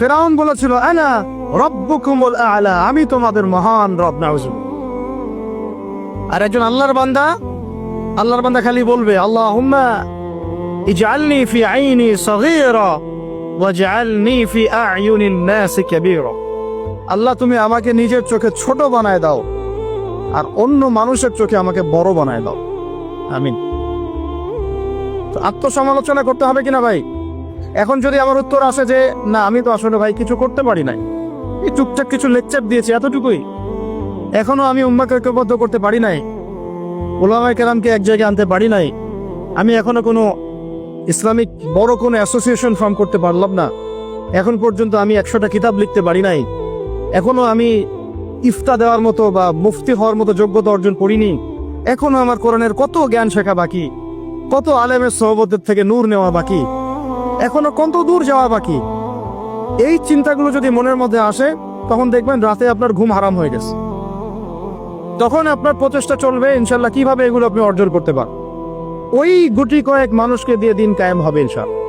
ফিরআউন বলেছিল আনা রাব্বুকুমুল আ'লা, আমি তোমাদের মহান রব। নাউজুবিল্লাহ। আর একজন আল্লাহর বান্দা খালি বলবে আল্লাহুম্মা ইজআলনি ফি আইনি সগীরা ওয়াজআলনি ফি আ'য়ুনিন নাসি কাবীরা। আল্লাহ তুমি আমাকে নিজের চোখে ছোট বানায় দাও আর অন্য মানুষের চোখে আমাকে বড় বানায় দাও। আমিন। তো আত্মসমালোচনা করতে হবে কিনা ভাই? এখন যদি আমার উত্তর আসে যে না আমি তো আসলে ভাই কিছু করতে পারি নাই, এই চুপচাপ কিছু লেকচার দিয়েছি এতটুকুই, এখনো আমি উম্মাহকে ঐক্যবদ্ধ করতে পারি নাই, উলামায়ে কেরামকে এক জায়গায় আনতে পারি নাই, আমি এখনো কোনো ইসলামিক বড় কোনো অ্যাসোসিয়েশন ফর্ম করতে পারলাম না, এখন পর্যন্ত আমি 100টা কিতাব লিখতে পারি নাই, এখনো আমি ইফতা দেওয়ার মতো বা মুফতি হওয়ার মতো যোগ্যতা অর্জন করিনি, এখনো আমার কোরআনের কত জ্ঞান শেখা বাকি, কত আলেমের সোহবতের থেকে নূর নেওয়া বাকি, এখনো কত দূর যাওয়া বাকি। এই চিন্তাগুলো যদি মনের মধ্যে আসে তখন দেখবেন রাতে আপনার ঘুম হারাম হয়ে গেছে। তখন আপনার প্রচেষ্টা চলবে ইনশাল্লাহ কিভাবে এগুলো আপনি অর্জন করতে পারেন। ওই গুটি কয়েক মানুষকে দিয়ে দিন কায়েম হবে ইনশাআল্লাহ।